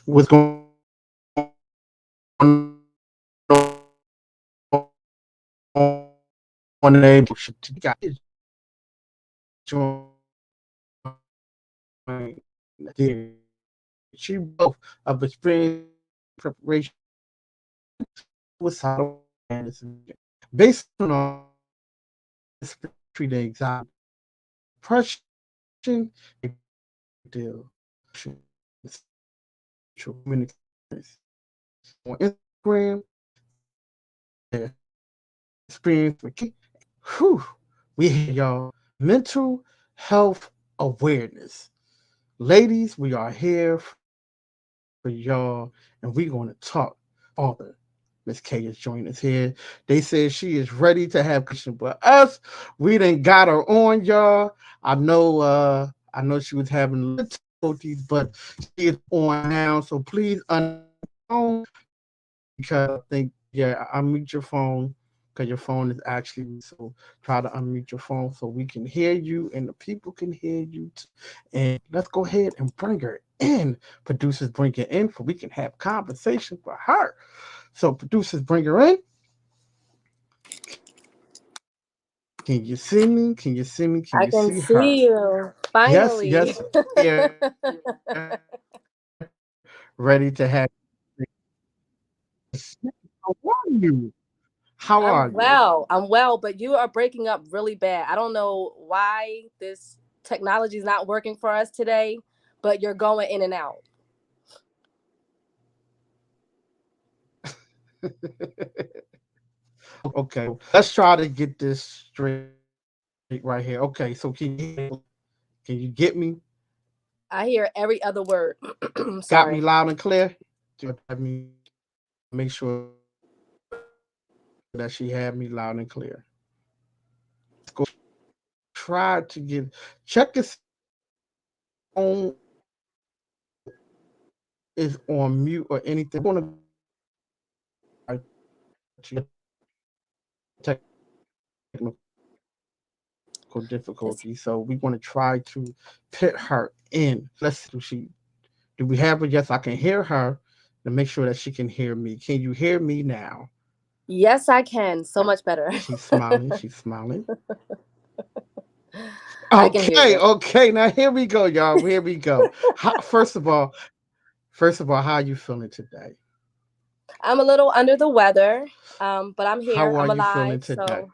what's going on there. She both of experience preparation suicidal based on treating anxiety, depression, deal, experience on Instagram, experience with whew, we had y'all mental health awareness. Ladies, we are here for y'all, and we're going to talk. Author Miss K is joining us here. They said she is ready to have conversation, but us, we done got her on, y'all. I know she was having little difficulties, but she is on now. So please unmute your phone because I think unmute your phone because your phone is actually so try to unmute your phone so we can hear you and the people can hear you too. And let's go ahead and bring her in. Producers bring her in so we can have conversation with her. So producers bring her in. Can you see me? Can you see me? Can I you can see her? see you. Yes, Finally. yes, here. Ready to have how are you? How are I'm you? well. I'm well, but you are breaking up really bad. I don't know why this technology is not working for us today, but you're going in and out. Okay. Let's try to get this straight right here. Okay, so can you get me? I hear every other word. Got Sorry. me loud and clear? Let me make sure that she had me loud and clear. Let's go ahead and try to get check to see if your phone is on mute or anything. We're gonna go ahead and try to technical difficulty. So we're gonna try to put her in. Let's see. Do we have her? Yes, I can hear her to make sure that she can hear me. Can you hear me now? Yes, I can. So much better. She's smiling. She's smiling. I can hear Okay, you. okay. Now here we go, y'all. Here we go. First of all, how are you feeling today? I'm a little under the weather, but I'm here. How I'm are you alive. feeling today? So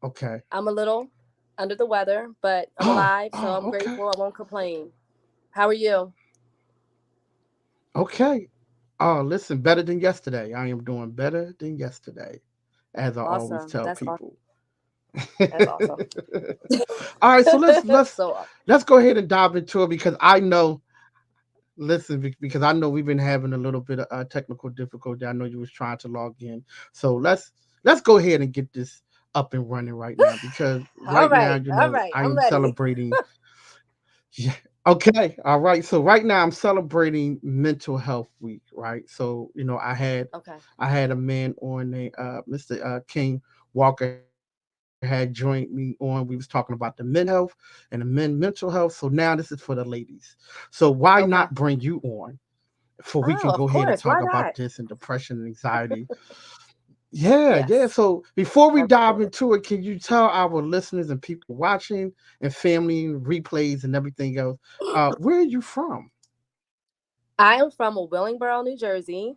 Okay. I'm a little under the weather, but I'm Oh, alive. So oh, I'm okay. grateful. I won't complain. How are you? Okay. Oh, listen, better than yesterday. I am doing better than yesterday, as I always Awesome. tell That's awesome. people. That's awesome. All right, so let's let's So let's go ahead and dive into it because I know. Listen, because I know we've been having a little bit of technical difficulty. I know you was trying to log in, so let's go ahead and get this up and running right now because all right now, right. All right. I I'm am ready. celebrating. Yeah. Okay. All right. So right now I'm celebrating Mental Health Week. Right. So Okay. I had a man on named Mr. King Walker had joined me on. We was talking about the men health and the men mental health. So now this is for the ladies. So why not Okay. bring you on for we can Oh, go of ahead and course. talk Why about not? this and depression and anxiety. Yeah, yeah. Yes. So before we Of dive course. into it, can you tell our listeners and people watching and family and replays and everything else, where are you from? I am from Willingboro, New Jersey.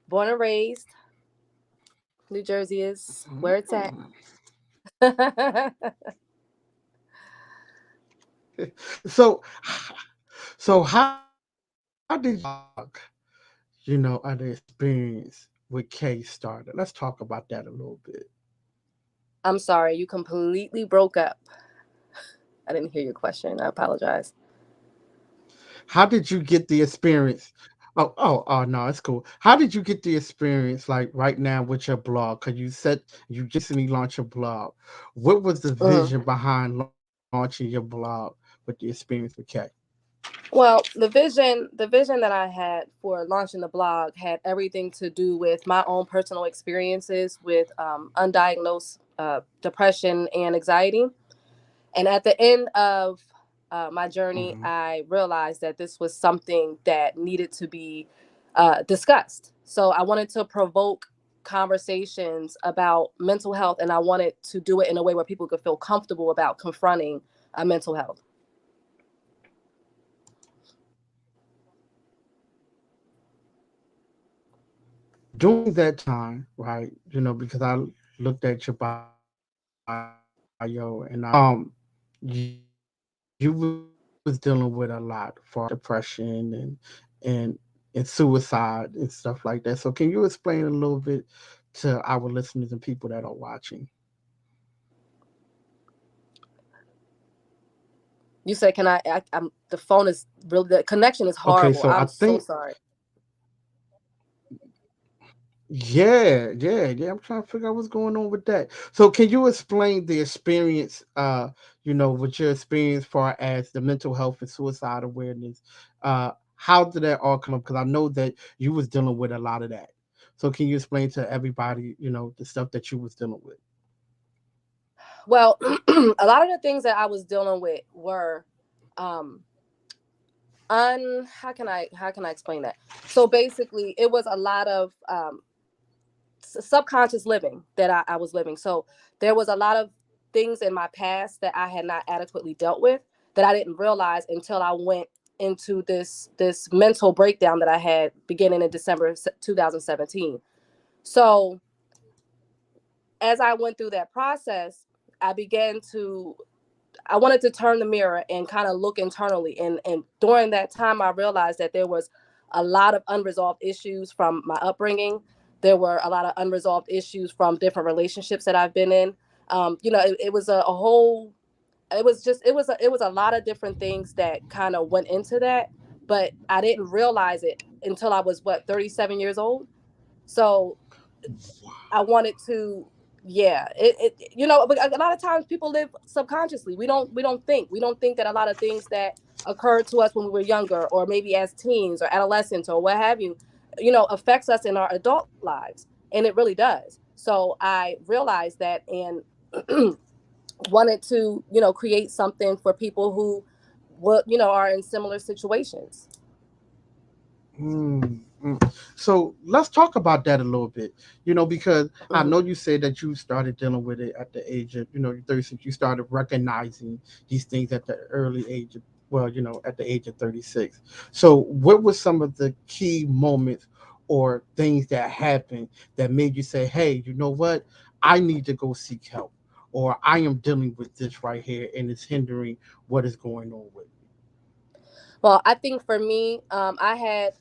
Born and raised. New Jersey is where it's at. Mm. So, so how did the experience with K started? Let's talk about that a little bit. I'm sorry. You completely broke up. I didn't hear your question. I apologize. How did you get the experience? Oh, no, it's cool. How did you get the experience like right now with your blog? Because you said you just recently launched your blog. What was the Mhm. vision behind launching your blog with the experience with K? Well, the vision that I had for launching the blog had everything to do with my own personal experiences with undiagnosed depression and anxiety. And at the end of my journey, Hmm. I realized that this was something that needed to be discussed. So I wanted to provoke conversations about mental health, and I wanted to do it in a way where people could feel comfortable about confronting mental health. During that time, right? Because I looked at your bio and you was dealing with a lot for depression and suicide and stuff like that. So can you explain a little bit to our listeners and people that are watching? You said, "Can I'm the phone is really the connection is Okay, horrible. so I I'm so think sorry." yeah. I'm trying to figure out what's going on with that. So can you explain the experience, with your experience far as the mental health and suicide awareness? How did that all come up? Because I know that you was dealing with a lot of that. So can you explain to everybody, the stuff that you was dealing with? Well, a lot of the things that I was dealing with were um how can I explain that? So basically, it was a lot of subconscious living that I was living. So there was a lot of things in my past that I had not adequately dealt with, that I didn't realize until I went into this mental breakdown that I had beginning in December 2017. So as I went through that process, I began to I wanted to turn the mirror and kind of look internally. And during that time, I realized that there was a lot of unresolved issues from my upbringing. There were a lot of unresolved issues from different relationships that I've been in. It was a whole. It was a lot of different things that kind of went into that, but I didn't realize it until I was, what, 37 years old. So I wanted to, yeah, but a lot of times people live subconsciously. We don't think that a lot of things that occurred to us when we were younger, or maybe as teens or adolescents or what have you, affects us in our adult lives, and it really does. So I realized that, and wanted to, create something for people who are in similar situations. Mm, So let's talk about that a little bit, because I Hmm. know you said that you started dealing with it at the age of, 36. You started recognizing these things at the early age of, well, at the age of 36. So what were some of the key moments or things that happened that made you say, hey, you know what? I need to go seek help, or I am dealing with this right here and it's hindering what is going on with Well, I think for me, I had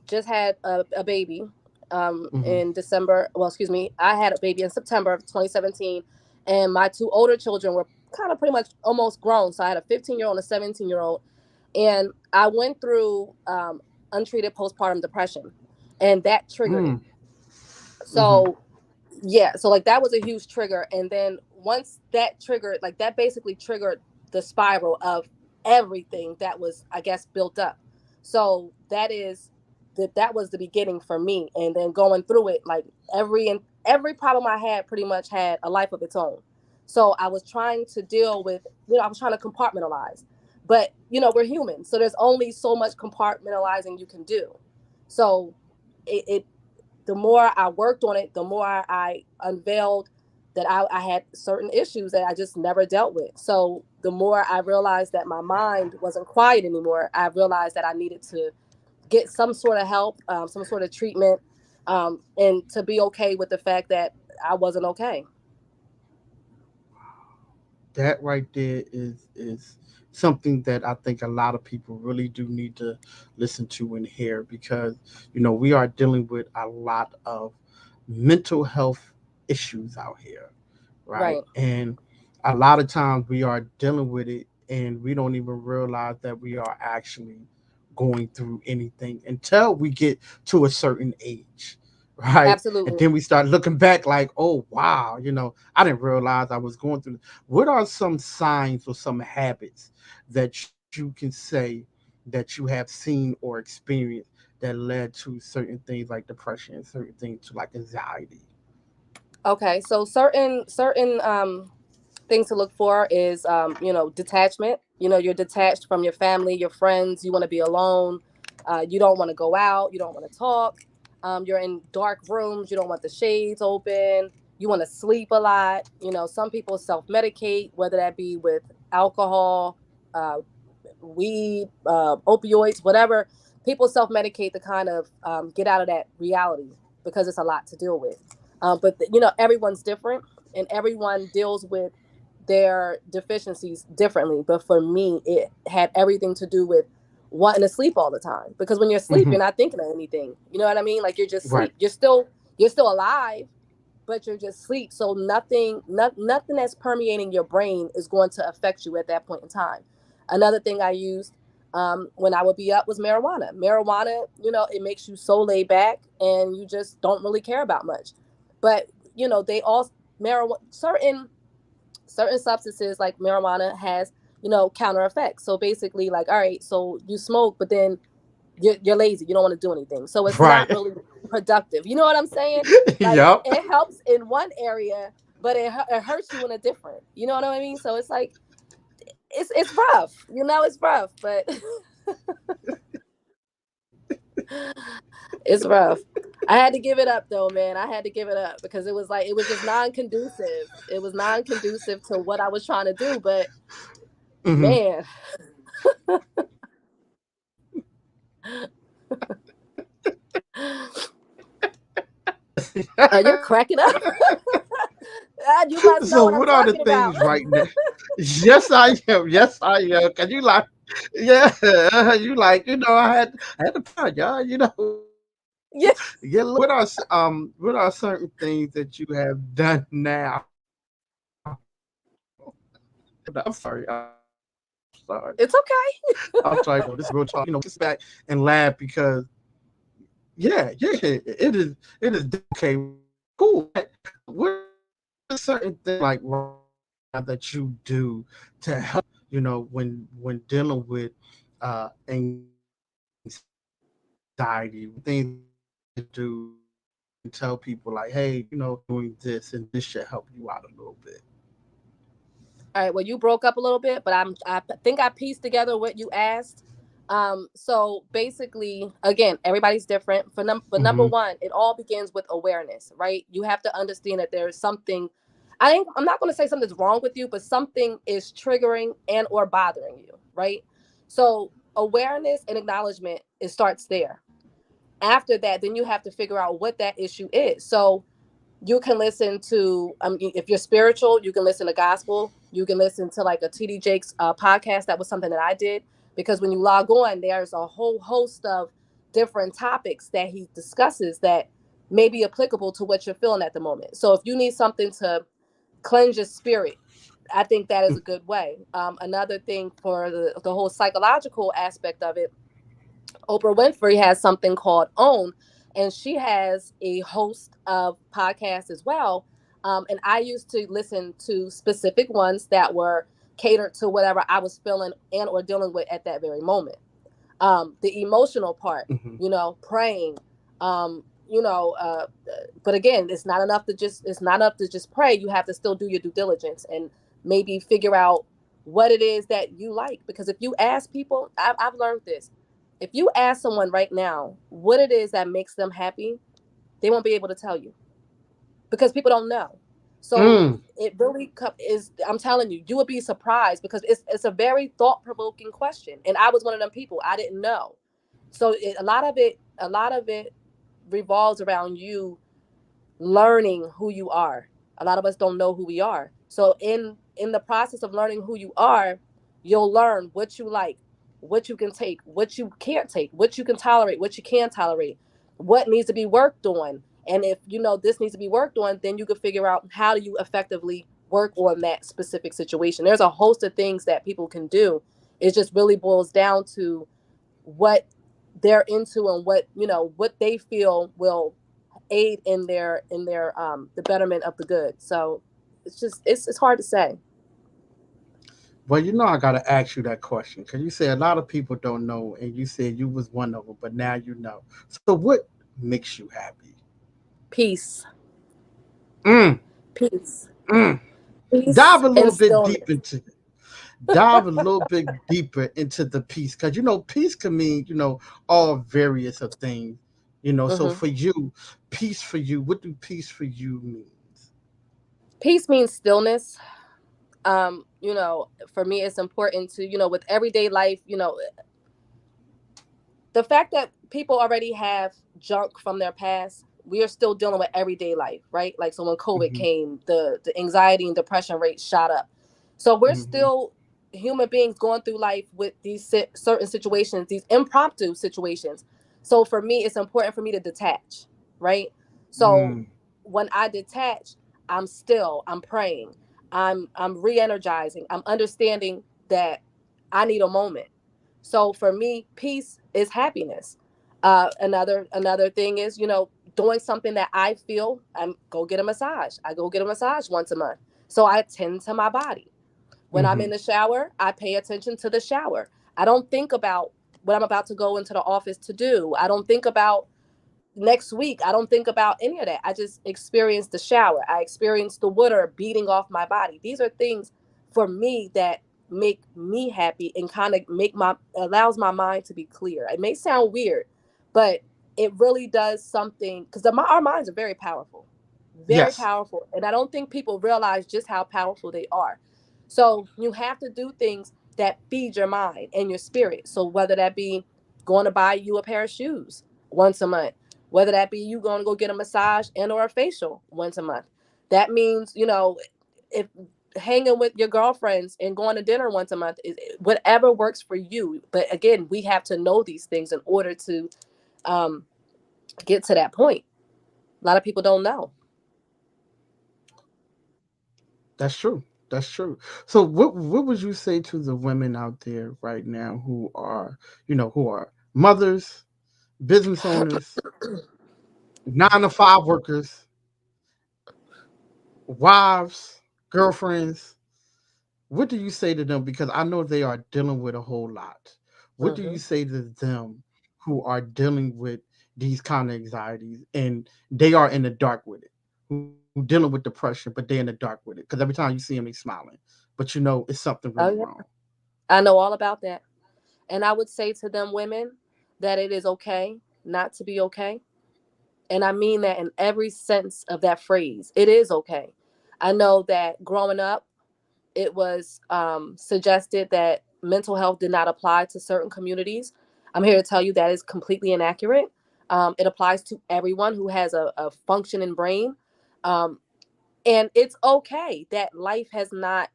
just had a baby me. in December. Well, excuse me, I had a baby in September of 2017, and my two older children were kind of pretty much almost grown. So I had a 15-year-old and a 17-year-old, and I went through untreated postpartum depression, and that triggered it. Mm, mm-hmm. So yeah, so like that was a huge trigger, and then once that triggered, like that basically triggered the spiral of everything that was, I guess, built up. So that was the beginning for me, and then going through it, like every problem I had pretty much had a life of its own. So I was trying to deal with, I was trying to compartmentalize, but we're human, so there's only so much compartmentalizing you can do. So it the more I worked on it, the more I unveiled that I had certain issues that I just never dealt with. So the more I realized that my mind wasn't quiet anymore, I realized that I needed to get some sort of help, some sort of treatment, and to be okay with the fact that I wasn't okay. That right there is something that I think a lot of people really do need to listen to and hear, because we are dealing with a lot of mental health issues out here, right? Right. And a lot of times we are dealing with it and we don't even realize that we are actually going through anything until we get to a certain age, right? And Absolutely. then we start looking back like, oh wow, I didn't realize I was going through. What are some signs or some habits that you can say that you have seen or experienced that led to certain things like depression, certain things to like anxiety? Okay. So certain things to look for is detachment. You're detached from your family, your friends. You want to be alone. You don't want to go out. You don't want to talk. You're in dark rooms. You don't want the shades open. You want to sleep a lot. Some people self medicate, whether that be with alcohol, uh, weed, opioids, whatever. People self medicate to kind of get out of that reality because it's a lot to deal with. But everyone's different, and everyone deals with their deficiencies differently. But for me, it had everything to do with wanting to sleep all the time, because when you're asleep, you're Hmm. not thinking of anything. You know what I mean? Like, you're just Right. sleep. You're still alive, but you're just sleep. So nothing that's permeating your brain is going to affect you at that point in time. Another thing I used when I would be up was marijuana. Marijuana, it makes you so laid back, and you just don't really care about much. But they all marijuana certain substances like marijuana has counter effects. So basically, like, all right, so you smoke, but then you're lazy. You don't want to do anything. So it's not Right. really productive. You know what I'm saying? Like, Yup. it helps in one area, but it hurts you in a different. You know what I mean? So it's like it's rough. It's rough, but it's rough. I had to give it up though, man. I had to give it up because it was just non-conducive. It was non-conducive to what I was trying to do. But Hmm. man, you're cracking up. You must know So what I'm what are the talking about. things right now? Yes, I am. Yes, I am. Cause you like, yeah, you like, I had to pound y'all. Yeah. Yeah. What are certain things that you have done now? I'm sorry. I'm sorry. It's I'm okay. sorry. Though this is real talk. Sit back and laugh because yeah, it is okay. Cool. What are certain things like right now that you do to help? When dealing with anxiety, things that you do and tell people like, hey, doing this and this should help you out a little bit. All right. Well, you broke up a little bit, but think I pieced together what you asked. So basically, again, everybody's different. But number Hmm. one, it all begins with awareness, right? You have to understand that there is something. I'm not going to say something's wrong with you, but something is triggering and or bothering you, right? So awareness and acknowledgement, it starts there. After that, then you have to figure out what that issue is. So you can listen to if you're spiritual, you can listen to gospel. You can listen to like a TD Jakes podcast. That was something that I did, because when you log on, there's a whole host of different topics that he discusses that may be applicable to what you're feeling at the moment. So if you need something to cleanse your spirit, I think that is a good way. Another thing for the whole psychological aspect of it, Oprah Winfrey has something called Own, and she has a host of podcasts as well. And I used to listen to specific ones that were catered to whatever I was feeling and or dealing with at that very moment. The emotional part, Hmm. praying, you know, but again, it's not enough to just pray. You have to still do your due diligence and maybe figure out what it is that you like. Because if you ask people, I've learned this. If you ask someone right now what it is that makes them happy, they won't be able to tell you because people don't know. So Mm. it really is. I'm telling you, you would be surprised because it's a very thought provoking question. And I was one of them people. I didn't know. So a lot of it revolves around you learning who you are. A lot of us don't know who we are. So in the process of learning who you are, you'll learn what you like, what you can take, what you can't take, what you can tolerate, what you can't tolerate, what needs to be worked on. And if you know this needs to be worked on, then you can figure out how do you effectively work on that specific situation. There's a host of things that people can do. It just really boils down to what they're into and what they feel will aid in their the betterment of the good. So it's hard to say. Well, I gotta ask you that question because you said a lot of people don't know, and you said you was one of them, but now you know. So, what makes you happy? Peace. Mm, Peace. mm. Peace Dive a and little bit deep stillness. into dive a little bit deeper into the peace, because peace can mean all various of things. So Hmm. for you, peace for you, what do peace for you means? Peace means stillness. For me, it's important to, with everyday life, the fact that people already have junk from their past, we are still dealing with everyday life, right? Like, so when COVID Hmm. came, the anxiety and depression rate shot up. So we're Hmm. still human beings going through life with these certain situations, these impromptu situations. So for me, it's important for me to detach, right? So Mm. when I detach, I'm still, I'm praying, I'm re-energizing, I'm understanding that I need a moment. So for me, peace is happiness. Another thing is, doing something that I feel. I'm go get a massage. I go get a massage once a month. So I tend to my body. When I'm in Hmm. the shower, I pay attention to the shower. I don't think about what I'm about to go into the office to do. I don't think about next week. I don't think about any of that. I just experience the shower. I experience the water beating off my body. These are things for me that make me happy and kind of make my allows my mind to be clear. It may sound weird, but it really does something because our minds are very Yes. powerful, and I don't think people realize just how powerful they are. So you have to do things that feed your mind and your spirit. So whether that be going to buy you a pair of shoes once a month, whether that be you going to go get a massage and or a facial once a month, that means if hanging with your girlfriends and going to dinner once a month, whatever works for you. But again, we have to know these things in order to um, get to that point. A lot of people don't know. That's true. That's true. So what would you say to the women out there right now who are, who are mothers, business owners, 9 to 5 workers, wives, girlfriends? What do you say to them? Because I know they are dealing with a whole lot. What do you Hmm. say to them who are dealing with these kind of anxieties and they are in the dark with it, who dealing with depression, but they're in the dark with it? Because every time you see them, they smiling, but it's something really Oh wrong. yeah, I know all about that. And I would say to them women that it is okay not to be okay. And I mean that in every sense of that phrase. It is okay. I know that growing up, it was suggested that mental health did not apply to certain communities. I'm here to tell you that is completely inaccurate. It applies to everyone who has a functioning brain. Um, and it's okay that life has not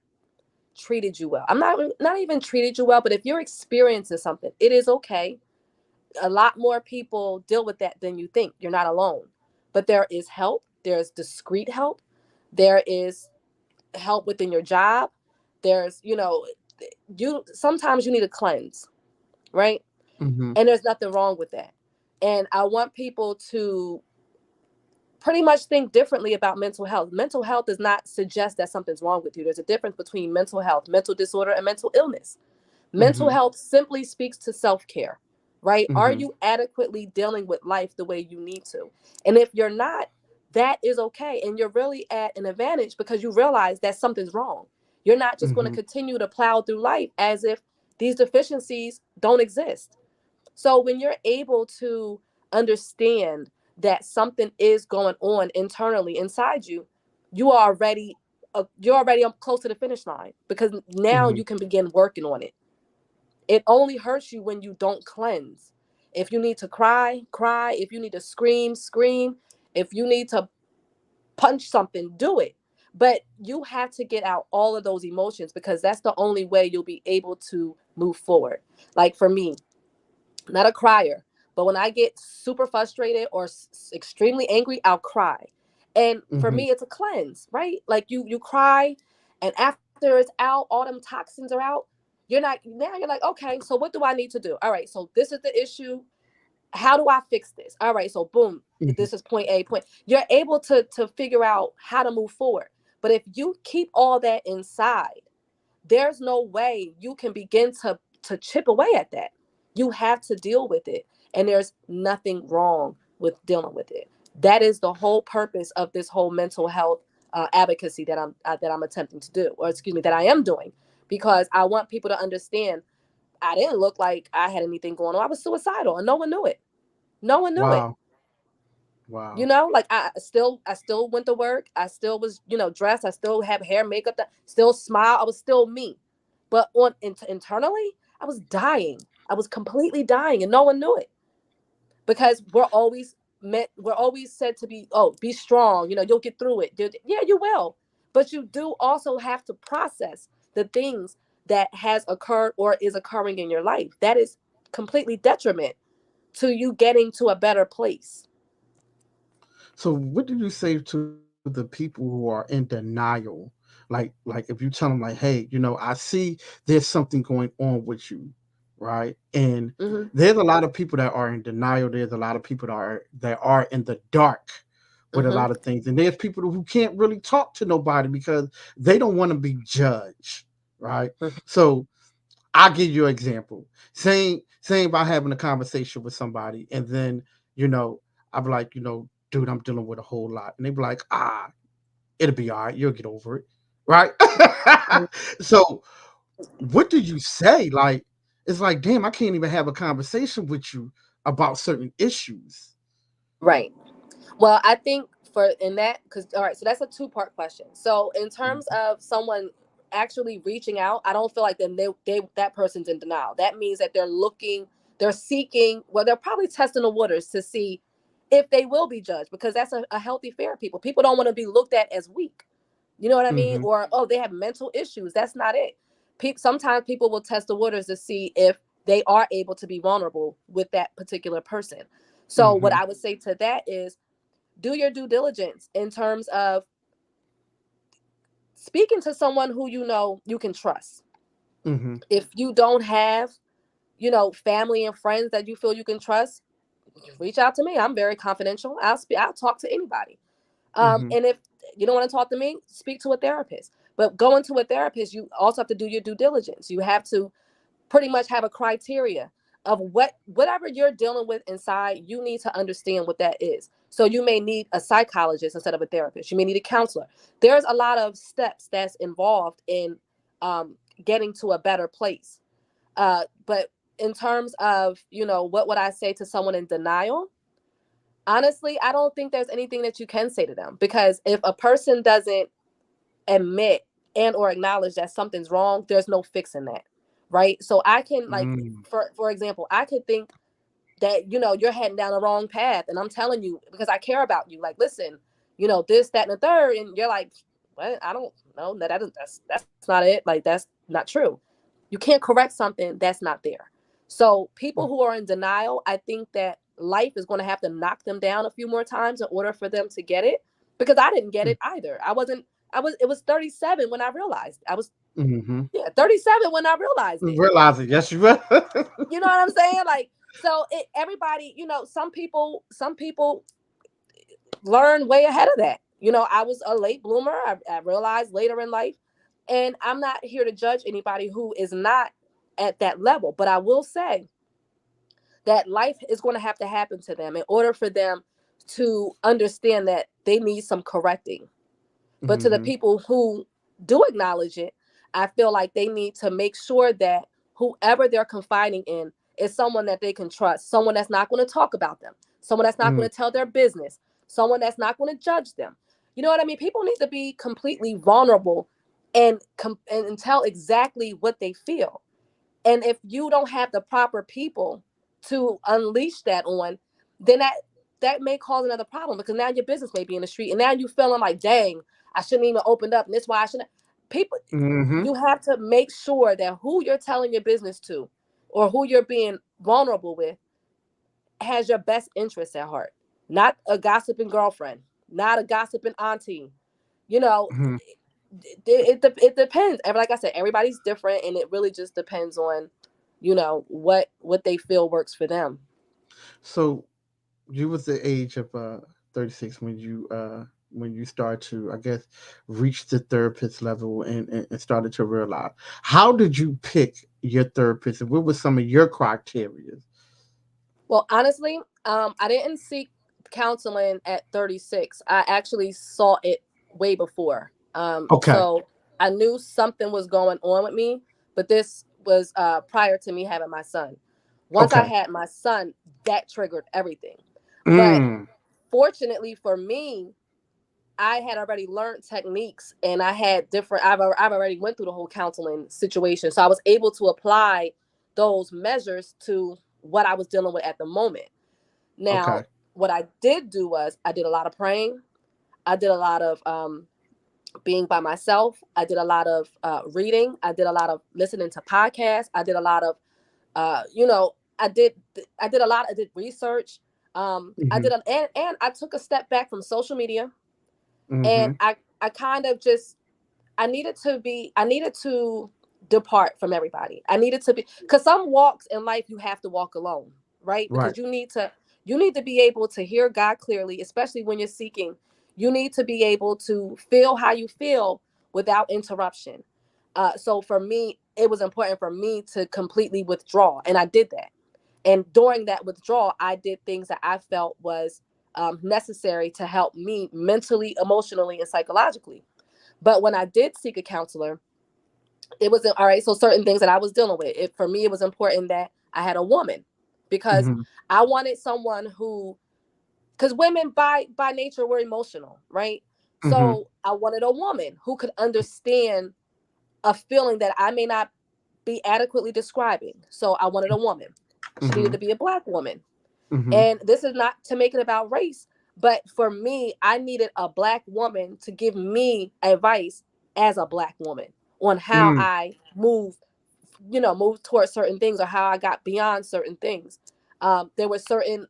treated you well. I'm not even treated you well, but if you're experiencing something, it is okay. A lot more people deal with that than you think. You're not alone. But there is help. There's discreet help. There is help within your job. There's, you sometimes you need a cleanse, right? Hmm. And there's nothing wrong with that. And I want people to pretty much think differently about mental health. Mental health does not suggest that something's wrong with you. There's a difference between mental health, mental disorder, and mental illness. Mental Hmm. health simply speaks to self care, right? Are Hmm. you adequately dealing with life the way you need to? And if you're not, that is okay. And you're really at an advantage because you realize that something's wrong. You're not just going to Hmm. continue to plow through life as if these deficiencies don't exist. So when you're able to understand that something is going on internally inside you, you are already you're already close to the finish line because now Hmm. you can begin working on it. It only hurts you when you don't cleanse. If you need to cry, cry. If you need to scream, scream. If you need to punch something, do it. But you have to get out all of those emotions because that's the only way you'll be able to move forward. Like for me, not a crier, but when I get super frustrated or extremely angry, I'll cry. And for Hmm. me, it's a cleanse, right? Like you cry, and after it's out, all them toxins are out. You're like, okay, so what do I need to do? All right, so this is the issue. How do I fix this? All right, so boom, Hmm. this is point A, point. You're able to figure out how to move forward. But if you keep all that inside, there's no way you can begin to chip away at that. You have to deal with it, and there's nothing wrong with dealing with it. That is the whole purpose of this whole mental health advocacy that I'm attempting to do, or excuse me, that I am doing, because I want people to understand I didn't look like I had anything going on. I was suicidal and no one knew it. No one knew it. Wow. You Wow. know, like I still went to work. I still was, dressed. I still have hair, makeup, still smile. I was still me. But internally, I was dying. I was completely dying and no one knew it because we're always said to be, oh, be strong, you'll get through it. Yeah, you will. But you do also have to process the things that has occurred or is occurring in your life. That is completely detriment to you getting to a better place. So what did you say to the people who are in denial? Like if you tell them like, hey, I see there's something going on with you, right? And Hmm. there's a lot of people that are in denial. There's a lot of people that are in the dark with a Hmm. lot of things. And there's people who can't really talk to nobody because they don't want to be judged, right? So I'll give you an example. Saying about having a conversation with somebody, and then I'm like, dude, I'm dealing with a whole lot, and they be like, it'll be all right, you'll get over it, right? Hmm. So, what do you say? Like, it's like, damn, I can't even have a conversation with you about certain issues. Right. Well, I think for in that, because all right, so that's a two-part question. So in terms Mhm, of someone actually reaching out, I don't feel like then they that person's in denial. That means that they're seeking, well, they're probably testing the waters to see if they will be judged, because that's a healthy fear of people. People don't want to be looked at as weak. You know what I mean? mhm, Or, oh, they have mental issues. That's not it. Sometimes people will test the waters to see if they are able to be vulnerable with that particular person. So what mhm, I would say to that is do your due diligence in terms of speaking to someone who you can trust. mhm, If you don't have, family and friends that you feel you can trust, reach out to me. I'm very confidential. I'll talk to anybody. mhm, And if you don't want to talk to me, speak to a therapist. But going to a therapist, you also have to do your due diligence. You have to pretty much have a criteria of whatever you're dealing with inside. You need to understand what that is. So you may need a psychologist instead of a therapist. You may need a counselor. There's a lot of steps that's involved in um, getting to a better place. But in terms of, what would I say to someone in denial? Honestly, I don't think there's anything that you can say to them, because if a person doesn't admit and or acknowledge that something's wrong, there's no fixing that. Right. So I can, like, mm, for example, I could think that, you're heading down the wrong path, and I'm telling you because I care about you, like, listen, this, that, and the third, and you're like, what? I don't know. That's not it. Like, that's not true. You can't correct something that's not there. So people who are in denial, I think that life is going to have to knock them down a few more times in order for them to get it, because I didn't get mm, it either. It was 37 when I realized. I was, mhm. yeah, 37 when I realized it. Realize it, yes, you will. You know what I'm saying? Like, so everybody, some people learn way ahead of that. I was a late bloomer. I realized later in life, and I'm not here to judge anybody who is not at that level. But I will say that life is going to have to happen to them in order for them to understand that they need some correcting. But to the Mhm, people who do acknowledge it, I feel like they need to make sure that whoever they're confiding in is someone that they can trust, someone that's not going to talk about them, someone that's not mm, going to tell their business, someone that's not going to judge them. You know what I mean? People need to be completely vulnerable and tell exactly what they feel. And if you don't have the proper people to unleash that on, then that may cause another problem, because now your business may be in the street, and now you feeling like, dang, I shouldn't even opened up, and that's why I shouldn't. People, mhm. you have to make sure that who you're telling your business to, or who you're being vulnerable with, has your best interests at heart, not a gossiping girlfriend, not a gossiping auntie. You know, Mhm. it depends. Like I said, everybody's different, and it really just depends on, what they feel works for them. So you was the age of 36 when you start to, I guess, reach the therapist level and started to realize. How did you pick your therapist, and what were some of your criteria? Well, honestly, I didn't seek counseling at 36. I actually saw it way before. Okay. So I knew something was going on with me, but this was prior to me having my son. Once I Okay. had my son, that triggered everything. But Mm. fortunately for me, I had already learned techniques, and I had different. I've already went through the whole counseling situation, so I was able to apply those measures to what I was dealing with at the moment. Now, Okay. what I did do was I did a lot of praying. I did a lot of being by myself. I did a lot of reading. I did a lot of listening to podcasts. I did a lot of, you know, I did a lot. I did research. I Mm-hmm. did, and I took a step back from social media, and Mm-hmm. I kind of just I needed to depart from everybody. I needed to be, because some walks in life you have to walk alone, right? Right. Because you need to be able to hear God clearly, especially when you're seeking. You need to be able to feel how you feel without interruption. So for me, it was important for me to completely withdraw, and I did that. And during that withdrawal, I did things that I felt was necessary to help me mentally, emotionally, and psychologically. But when I did seek a counselor, it wasn't all right. So certain things that I was dealing with, for me, it was important that I had a woman, because Mm-hmm. I wanted someone who, because women by nature were emotional, right? Mm-hmm. So I wanted a woman who could understand a feeling that I may not be adequately describing. So I wanted a woman. She needed Mm-hmm. to be a black woman. Mm-hmm. And this is not to make it about race, but for me, I needed a black woman to give me advice as a black woman on how Mm. I move, move towards certain things, or how I got beyond certain things. There were certain,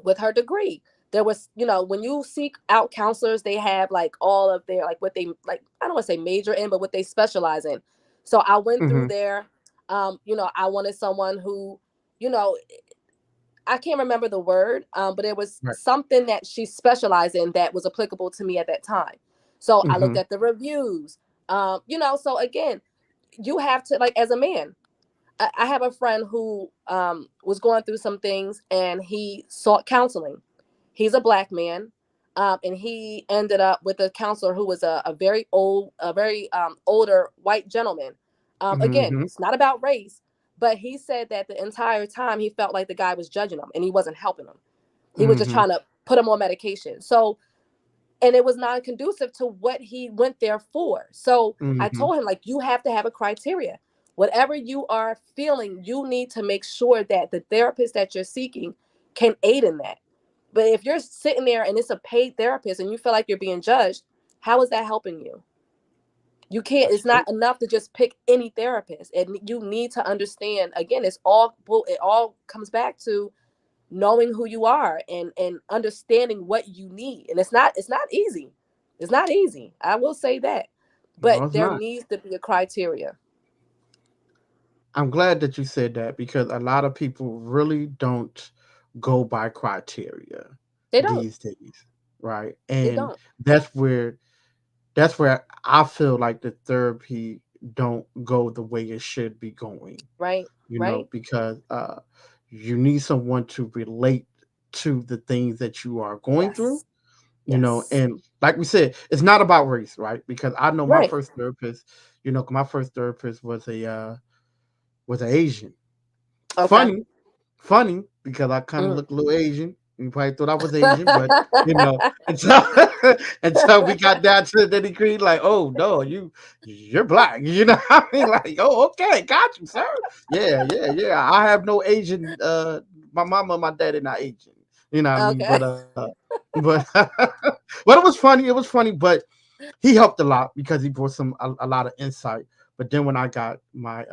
with her degree, there was, when you seek out counselors, they have like all of their, like what they, like, I don't want to say major in, but what they specialize in. So I went through Mm-hmm. there. I wanted someone who, you know, I can't remember the word, but it was Right. something that she specialized in that was applicable to me at that time. So I Mm-hmm. looked at the reviews. So again, you have to, like, as a man, I have a friend who was going through some things, and he sought counseling. He's a black man, and he ended up with a counselor who was a very older white gentleman. Again, Mm-hmm. it's not about race, but he said that the entire time he felt like the guy was judging him, and he wasn't helping him. He was just Mm-hmm. trying to put him on medication. So, and it was non-conducive to what he went there for. So I Mm-hmm. told him, like, you have to have a criteria. Whatever you are feeling, you need to make sure that the therapist that you're seeking can aid in that. But if you're sitting there and it's a paid therapist and you feel like you're being judged, how is that helping you? You can't, That's it's true. not enough to just pick any therapist. And you need to understand, again, it all comes back to knowing who you are, and understanding what you need. And it's not easy. It's not easy, I will say that, No, but it's there not. needs to be a criteria. I'm glad that you said that because a lot of people really don't go by criteria They don't. these days, right? They And don't. that's where that's where I feel like the therapy don't go the way it should be going, Right. Right. because you need someone to relate to the things that you are going through, Yes. Yes. and like we said, it's not about race, right? Because I know Right. my first therapist was an Asian. Okay. Funny, funny because I kind of Mm. look a little Asian. You probably thought I was Asian, but you know, until until we got down to the degree, like, oh no, you're black. You know what I mean? Like, oh, okay, got you, sir. Yeah, yeah, yeah. I have no Asian. My mama and my daddy not Asian. You know what I mean? Okay. But but it was funny. It was funny, but he helped a lot because he brought a lot of insight. But then when I got my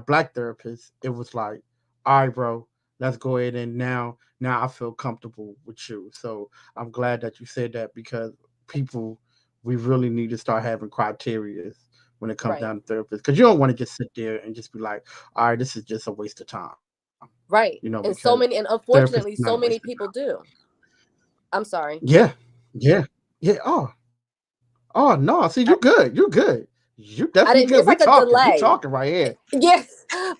black therapist, it was like, all right, bro, let's go ahead and now I feel comfortable with you. So I'm glad that you said that because people, we really need to start having criteria when it comes Right. down to therapists because you don't want to just sit there and just be like, all right, this is just a waste of time, Right. because And so many, and therapist is unfortunately, not a so waste many of time. people do. I'm sorry. Yeah, yeah, yeah. Oh no, see, you good, you good, you definitely good. We I didn't. talking, It's we like a talking right delay. here. Yeah,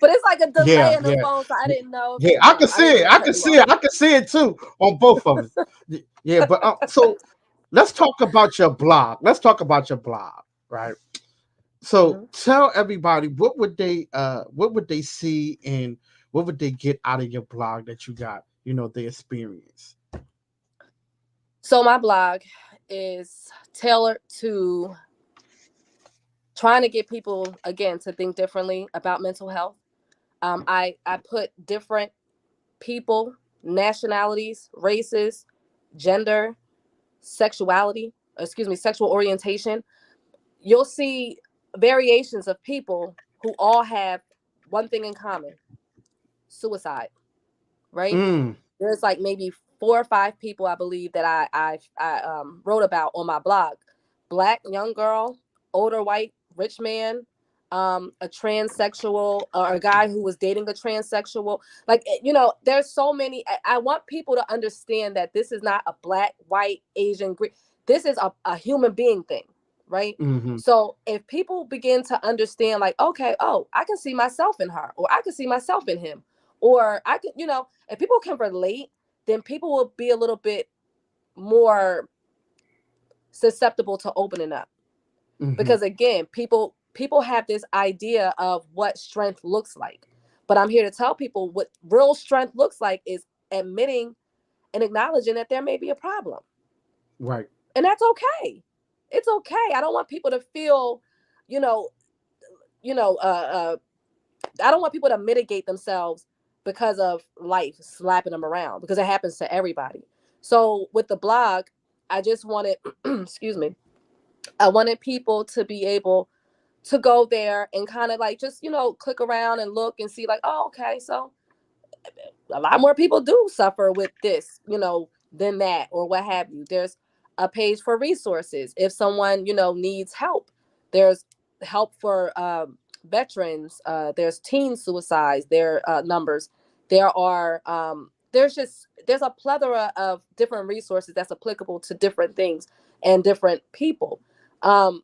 but it's like a Yeah, delay in yeah. the phone, so I didn't know if Yeah, I can I see didn't it. mean I to can cut you see it. off. I can see it too on both of us. Yeah, but so let's talk about your blog. Let's talk about your blog. right? So Hmm. tell everybody what would they see and what would they get out of your blog that you got, the experience. So my blog is tailored to trying to get people again to think differently about mental health. I put different people, nationalities, races, gender, sexuality, excuse me, sexual orientation. You'll see variations of people who all have one thing in common: suicide, right? Mm, There's like maybe 4 or 5 people I believe that I wrote about on my blog. Black young girl, older white rich man, a transsexual, or a guy who was dating a transsexual. Like, there's so many. I want people to understand that this is not a black, white, Asian, Greek. This is a human being thing, right? mm-hmm, So if people begin to understand, like, okay, oh, I can see myself in her, or I can see myself in him, or I could, if people can relate, then people will be a little bit more susceptible to opening up. mm-hmm, Because again, people have this idea of what strength looks like. But I'm here to tell people what real strength looks like is admitting and acknowledging that there may be a problem. right. And that's okay. It's okay. I don't want people to feel, you know, you know, I don't want people to mitigate themselves because of life slapping them around, because it happens to everybody. So with the blog, I just wanted, excuse me, I wanted people to be able to go there and kind of like just, click around and look and see like, oh, okay, so a lot more people do suffer with this, than that, or what have you. There's a page for resources. If someone, needs help, there's help for veterans. There's teen suicides, their numbers. There's a plethora of different resources that's applicable to different things and different people. Um,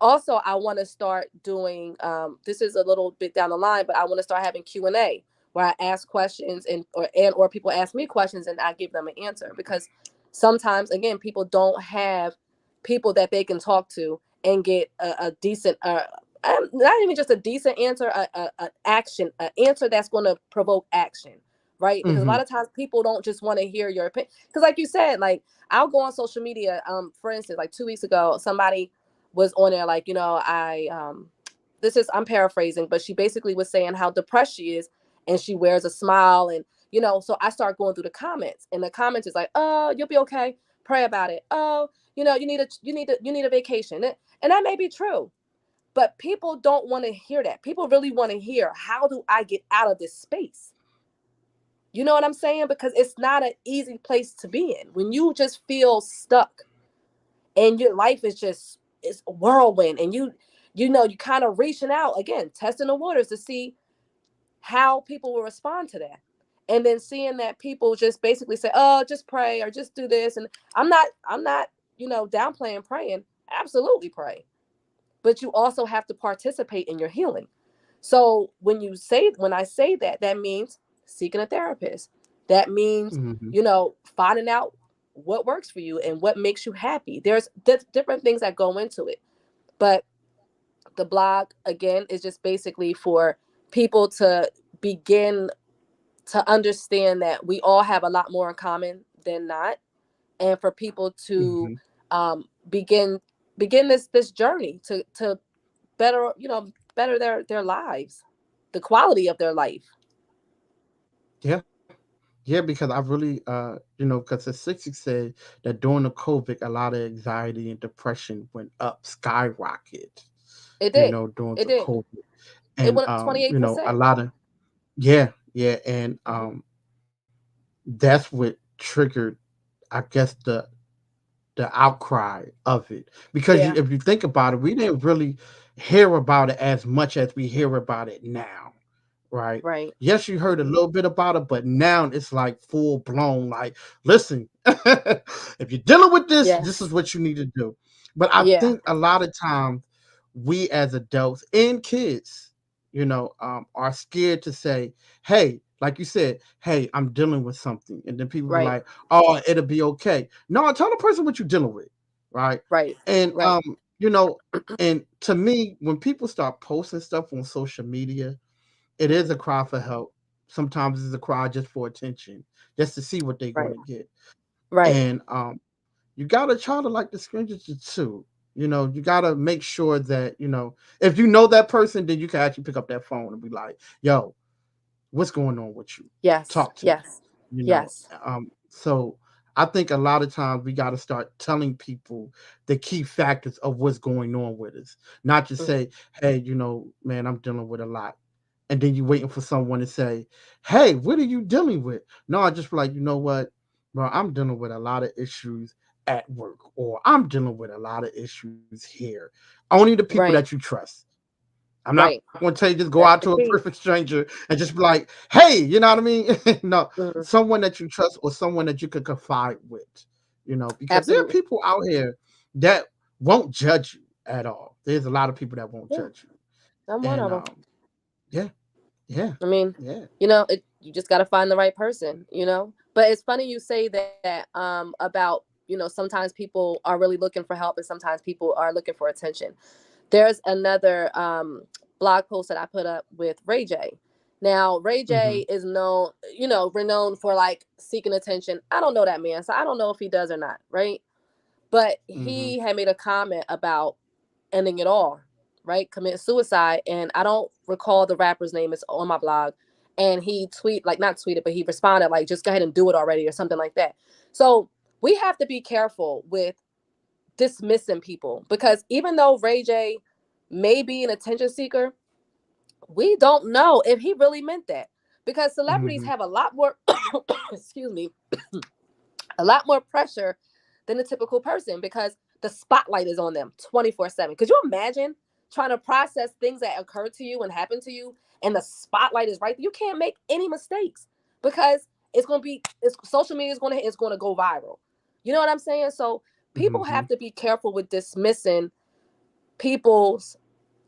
Also, I want to start doing, this is a little bit down the line, but I want to start having Q&A, where I ask questions, or people ask me questions and I give them an answer, because sometimes again people don't have people that they can talk to and get a decent, not even just a decent answer, a action, an answer that's going to provoke action, right? Because a Mm-hmm, lot of times people don't just want to hear your opinion, because like you said, like, I'll go on social media, for instance, like 2 weeks ago, somebody was on there, like, this is, I'm paraphrasing, but she basically was saying how depressed she is, and she wears a smile, and so I start going through the comments, and the comments is like, oh, you'll be okay, pray about it, oh, you need a vacation, and that may be true, but people don't want to hear that. People really want to hear, how do I get out of this space? You know what I'm saying? Because it's not an easy place to be in when you just feel stuck, and your life is just, it's a whirlwind, and you kind of reaching out again, testing the waters to see how people will respond to that, and then seeing that people just basically say, oh, just pray or just do this. And I'm not downplaying praying. Absolutely pray, but you also have to participate in your healing. So when I say that, that means seeking a therapist. That means, mm-hmm, finding out what works for you and what makes you happy. There's different things that go into it. But the blog, again, is just basically for people to begin to understand that we all have a lot more in common than not, and for people to mm-hmm. begin this journey to better, better their lives, the quality of their life. Yeah. Yeah, because I really, because the statistics said that during the COVID, a lot of anxiety and depression went up, skyrocket, It did. during It the did. COVID. It And, went up 28%. a lot of, yeah, yeah. And Mm-hmm. that's what triggered, I guess, the outcry of it. Because Yeah. if you think about it, we didn't really hear about it as much as we hear about it now, right? Right. Yes, you heard a little bit about it, but now it's like full blown. Like, listen, if you're dealing with this is Yes. what you need to do. But I Yeah. think a lot of times we as adults and kids, are scared to say, "Hey," like you said, "Hey, I'm dealing with something," and then people be Right. like, "Oh, it'll be okay." No, tell the person what you're dealing with, right? Right. And Right. you know, and to me, when people start posting stuff on social media, it is a cry for help. Sometimes it's a cry just for attention, just to see what they're Right. going to get. Right. And you gotta try to like distinguish the two. You gotta make sure that if you know that person, then you can actually pick up that phone and be like, "Yo, what's going on with you? Yes. Talk to me." Yes. You know, Yes. so I think a lot of times we got to start telling people the key factors of what's going on with us, not just Mhm. say, "Hey, man, I'm dealing with a lot," and then you waiting for someone to say, "Hey, what are you dealing with?" No, I just be like, you know what, bro, I'm dealing with a lot of issues at work, or I'm dealing with a lot of issues here. Only the people that Right. you trust. I'm not going Right. to tell you just go out to That's a the key. perfect stranger and just be like, "Hey," you know what I mean? No, Mhm. someone that you trust or someone that you can confide with. Because there are Absolutely. people out here that won't judge you at all. There's a lot of people that won't Yeah. judge you, I'm one and of them. yeah, yeah, I mean, yeah. you just got to find the right person. But it's funny you say that about, sometimes people are really looking for help and sometimes people are looking for attention. There's another blog post that I put up with Ray J. Now, Ray Hmm. J is known, renowned for like seeking attention. I don't know that man, so I don't know if he does or not, right? But Hmm. he had made a comment about ending it all, right? Commit suicide. And I don't recall the rapper's name. It's on my blog. And he not tweeted, but he responded like, just go ahead and do it already or something like that. So we have to be careful with dismissing people because even though Ray J may be an attention seeker, we don't know if he really meant that because celebrities Hmm. have a lot more, excuse me, a lot more pressure than the typical person because the spotlight is on them 24/7. Could you imagine trying to process things that occur to you and happen to you and the spotlight is right there? You can't make any mistakes because social media is going to go viral. You know what I'm saying? So people Hmm. have to be careful with dismissing people's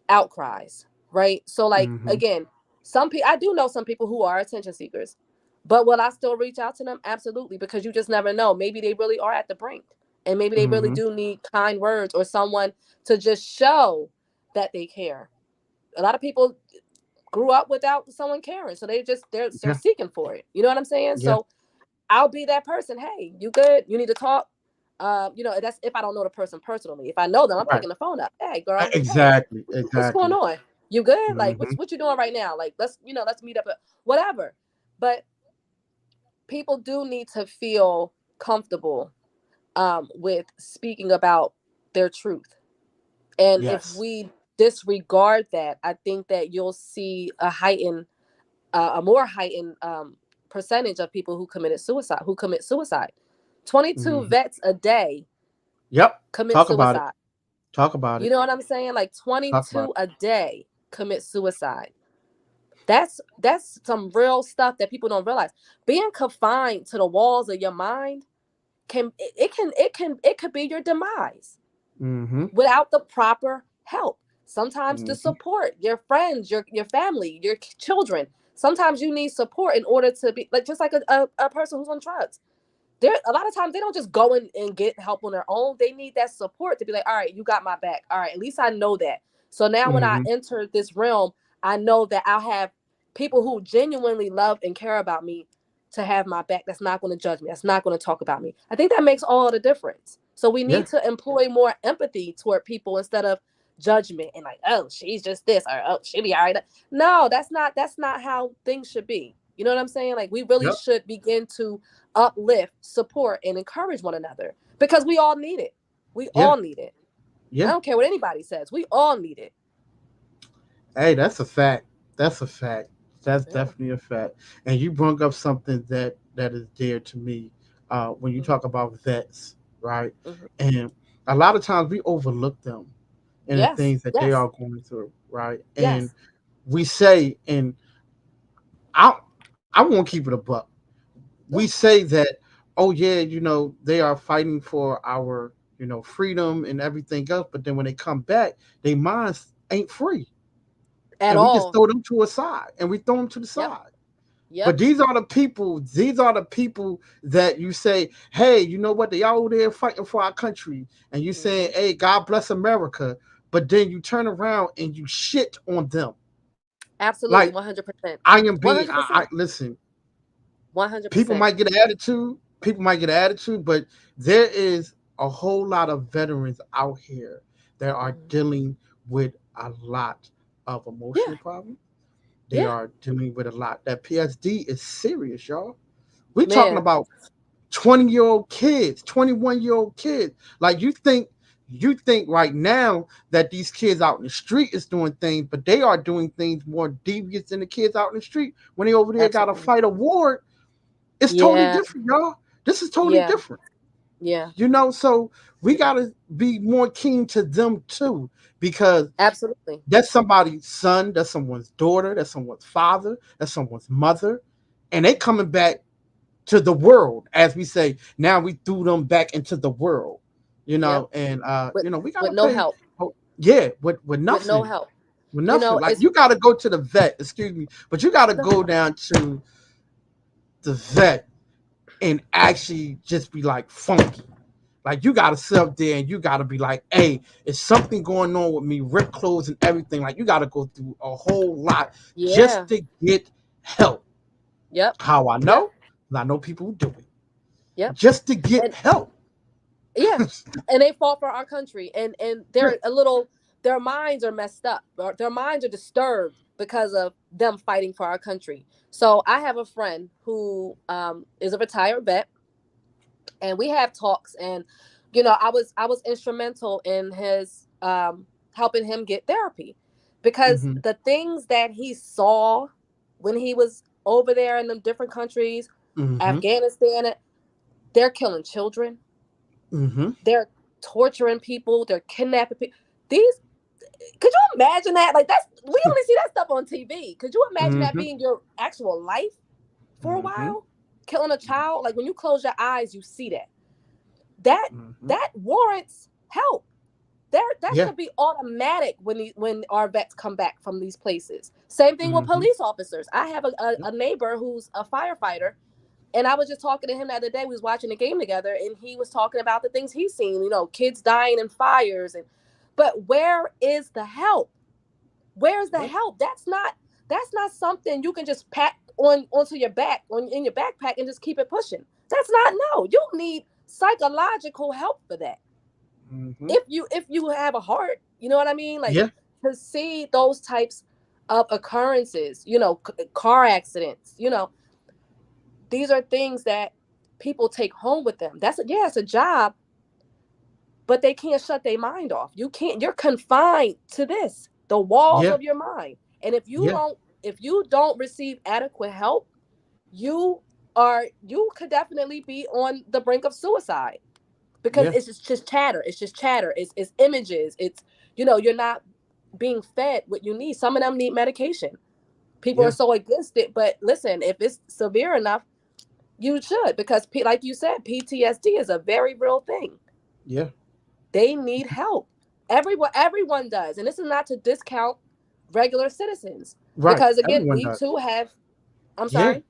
outcries, right? So like Hmm. again, some people I do know some people who are attention seekers. But will I still reach out to them? Absolutely, because you just never know. Maybe they really are at the brink. And maybe they really Hmm. do need kind words or someone to just show that they care. A lot of people grew up without someone caring. So they're Yeah, seeking for it. You know what I'm saying? yeah, So I'll be that person. Hey, you good? You need to talk. That's if I don't know the person personally. If I know them, I'm right. picking the phone up. Hey, girl. Hey, Exactly, what's going exactly. on? You good? Like, Hmm. what you doing right now? Like, let's meet up. Whatever. But people do need to feel comfortable with speaking about their truth. And if Yes. we disregard that, I think that you'll see a more heightened percentage of people who commit suicide. 22 Hmm. vets a day Yep. commit Talk about it. suicide. Talk about You it. know what I'm saying? Like Talk about 22 it. a day commit suicide. That's some real stuff that people don't realize. Being confined to the walls of your mind it could be your demise Hmm. without the proper help. Sometimes the Hmm. support, your friends, your family, your children. Sometimes you need support in order to be like just like a person who's on drugs. There a lot of times they don't just go in and get help on their own. They need that support to be like, all right, you got my back. All right, at least I know that. So now when I Hmm. enter this realm, I know that I'll have people who genuinely love and care about me to have my back. That's not going to judge me. That's not going to talk about me. I think that makes all the difference. So we Yeah. need to employ more empathy toward people instead of judgment and like, oh, she's just this or oh, she'll be all right. No, that's not how things should be. You know what I'm saying? Like we really Yep. should begin to uplift, support, and encourage one another because we all need it. We Yeah. all need it. I Yeah. don't care what anybody says. We all need it. Hey, that's a fact. That's a fact. That's Yeah. definitely a fact. And you brought up something that is dear to me when you Hmm. talk about vets, right? Hmm. And a lot of times we overlook them and the Yes. things that they Yes. are going through, right? And Yes. we say, and I I won't keep it a buck. Yeah. We say that, oh yeah, they are fighting for our freedom and everything else, but then when they come back, their minds ain't free, At and we just all. throw them to a side, and we throw them to the Yep. side. Yep. But these are the people that you say, hey, you know what? They all there fighting for our country. And you saying, Hmm. hey, God bless America. But then you turn around and you shit on them. Absolutely, Like 100%. I am being, I 100%. listen, people 100%. might get an attitude. People might get an attitude, but there is a whole lot of veterans out here that are Hmm. dealing with a lot of Yeah. emotional problems. They Yeah. are dealing with a lot. That PSD is serious, y'all. We talking Man. about 20-year-old kids, 21-year-old kids. Like you think right now that these kids out in the street is doing things, but they are doing things more devious than the kids out in the street. When they over there got to Absolutely. fight a war, it's totally Yeah. different, y'all. This is totally Yeah. different. Yeah. So we Yeah. gotta be more keen to them too, because Absolutely. that's somebody's son, that's someone's daughter, that's someone's father, that's someone's mother, and they coming back to the world, as we say. Now we threw them back into the world, Yep. and With we with gotta no pay. help. Oh, yeah, with With no nothing, help. with You nothing. know, Like it's you gotta go to the vet. Excuse me, but you gotta no. go down to the vet and actually just be like funky. Like you gotta sit up there and you gotta be like, hey, is something going on with me? Rip clothes and everything. Like you gotta go through a whole lot just Yeah. to get help. Yep. How I Yep. know? 'Cause I know people who do it Yep. just to get And help. yeah, and they fought for our country, and Yeah. they're a little, their minds are messed up, or their minds are disturbed because of them fighting for our country. So I have a friend who is a retired vet, and we have talks, and I was instrumental in his helping him get therapy, because Mm-hmm. the things that he saw when he was over there in them different countries, Mm-hmm. Afghanistan, they're killing children, Mm-hmm. they're torturing people, they're kidnapping people. These, could you imagine that? Like, that's, we only see that stuff on TV. Could you imagine that Mm-hmm. being your actual life for a Mm-hmm. while? Killing a child, like when you close your eyes, you see that. That Mm-hmm. that warrants help. That Yeah. should be automatic when our vets come back from these places. Same thing with Mm-hmm. police officers. I have Yep. a neighbor who's a firefighter, and I was just talking to him the other day. We was watching a game together, and he was talking about the things he's seen. Kids dying in fires, but where is the help? Where's the Yep. help? That's not something you can just pack onto your back, in your backpack, and just keep it pushing. That's not, no. You need psychological help for that. Mm-hmm. If you have a heart, you know what I mean? Like, Yeah. to see those types of occurrences, car accidents, these are things that people take home with them. Yeah, it's a job, but they can't shut their mind off. You're confined to this, the walls Yeah. of your mind. And Yeah. if you don't receive adequate help, you could definitely be on the brink of suicide, because Yeah. it's just chatter. It's just chatter. It's images. You're not being fed what you need. Some of them need medication. People are Yeah. so against it, but listen, if it's severe enough, you should, because like you said, PTSD is a very real thing. Yeah. They need help. Everyone does. And this is not to discount regular citizens, Right. because again, Everyone we does. too have, I'm Yeah. sorry,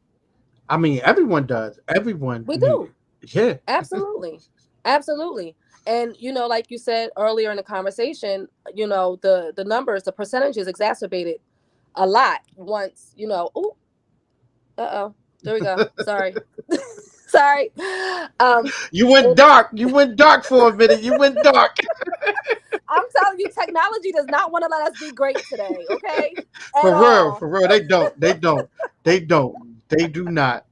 I mean, everyone does. Everyone we need. do. Yeah. Absolutely. Absolutely. And like you said earlier in the conversation, the numbers, the percentages exacerbated a lot once, oh, uh-oh. There we go. Sorry. Sorry. Um You went it, dark. You went dark for a minute. You went dark. I'm telling you, technology does not want to let us be great today, okay? At For real. all. For real. They don't. They don't. They don't. They do not.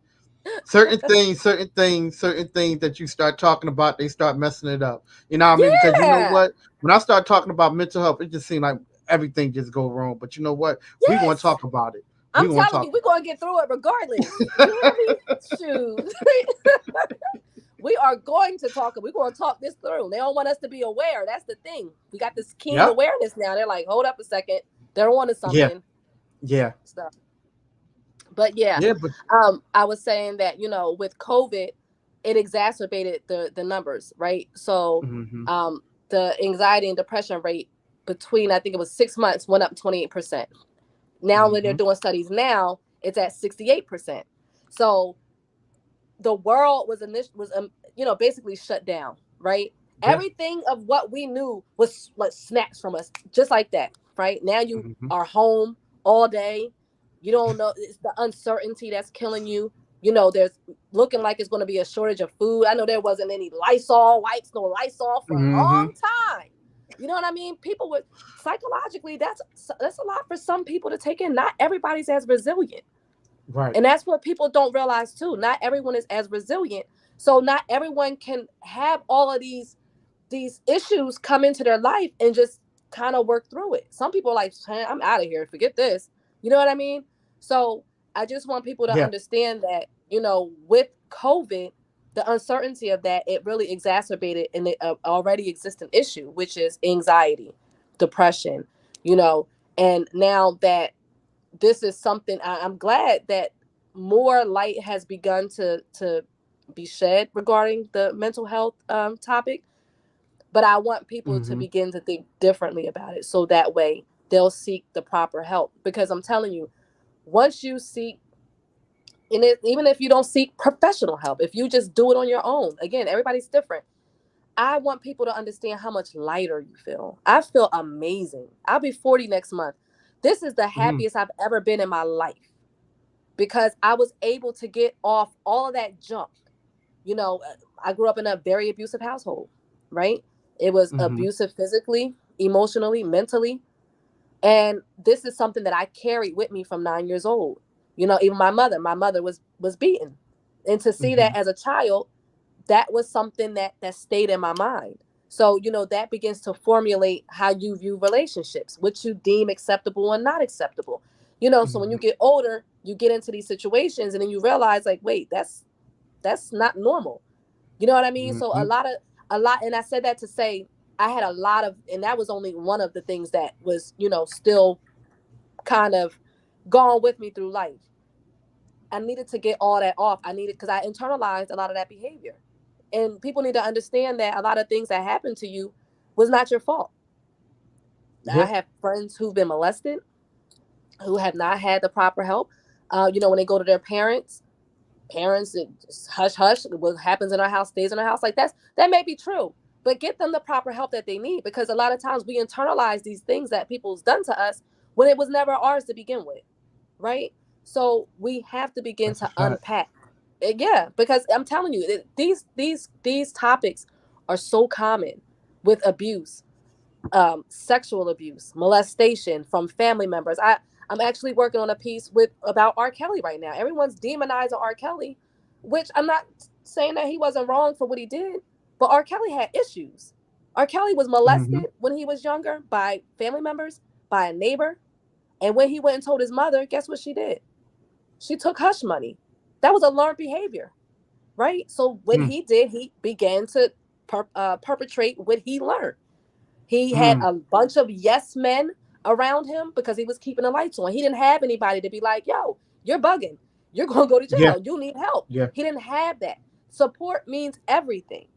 Certain things that you start talking about, they start messing it up. You know what I mean? Because you know Yeah. what? When I start talking about mental health, it just seems like everything just go wrong. But you know what? We gonna Yes. talk about it. We I'm gonna telling talk you, we're about gonna get through it regardless. You hear me? Shoot. We are going to talk. We're going to talk this through. They don't want us to be aware. That's the thing. We got this it. keen Yep. awareness now. They're like, hold up a second. They're on to Yeah. something. Yeah. So, but yeah, Yeah. But I was saying that with COVID, it exacerbated the numbers, right? So, hmm the anxiety and depression rate between, I think it was 6 months, went up 28%. Now when they're hmm doing studies now, it's at 68%. So the world was basically shut down, right? Yeah. Everything of what we knew was like snatched from us just like that, right? Now you Hmm. are home all day. You don't know, it's the uncertainty that's killing you. There's looking like it's going to be a shortage of food. I know there wasn't any Lysol wipes, no Lysol for a Hmm. long time. You know what I mean? People would psychologically, that's a lot for some people to take in. Not everybody's as resilient. Right. And that's what people don't realize too. Not everyone is as resilient. So not everyone can have all of these issues come into their life and just kind of work through it. Some people are like, "Hey, I'm out of here. Forget this." You know what I mean? So I just want people to Yeah. understand that, with COVID, the uncertainty of that, it really exacerbated an already existing issue, which is anxiety, depression, you know, and now that this is something I'm glad that more light has begun to be shed regarding the mental health topic. But I want people to Hmm. begin to think differently about it, so that way they'll seek the proper help. Because I'm telling you, once you seek, even if you don't seek professional help, if you just do it on your own, again, everybody's different. I want people to understand how much lighter you feel. I feel amazing. I'll be 40 next month. This is the Hmm. happiest I've ever been in my life because I was able to get off all of that junk. I grew up in a very abusive household, right? It was Hmm. abusive physically, emotionally, mentally. And this is something that I carried with me from 9 years old. Even my mother was beaten. And to see Hmm. that as a child, that was something that stayed in my mind. So, that begins to formulate how you view relationships, what you deem acceptable and not acceptable. So when you Hmm. get older, you get into these situations and then you realize like, wait, that's not normal. You know what I mean? So Hmm. and I said that to say I had a lot of, and that was only one of the things that was, still kind of gone with me through life. I needed to get all that off. I needed, because I internalized a lot of that behavior. And people need to understand that a lot of things that happened to you was not your fault. I Yeah. have friends who've been molested, who have not had the proper help. When they go to their parents, it just hush hush. What happens in our house stays in our house. Like that may be true, but get them the proper help that they need, because a lot of times we internalize these things that people's done to us when it was never ours to begin with, right? So we have to begin That's a to fact. unpack. Yeah, because I'm telling you, these topics are so common with abuse, sexual abuse, molestation from family members. I'm actually working on a piece with about R. Kelly right now. Everyone's demonizing R. Kelly, which I'm not saying that he wasn't wrong for what he did, but R. Kelly had issues. R. Kelly was Hmm. molested when he was younger by family members, by a neighbor, and when he went and told his mother, guess what she did? She took hush money. That was a learned behavior, right? So what Mm. he did, he began to perpetrate what he learned. He had Mm. a bunch of yes men around him because he was keeping the lights on. He didn't have anybody to be like, yo, you're bugging. You're going to go to Yeah. jail. You need help. Yeah. He didn't have that. Support means everything.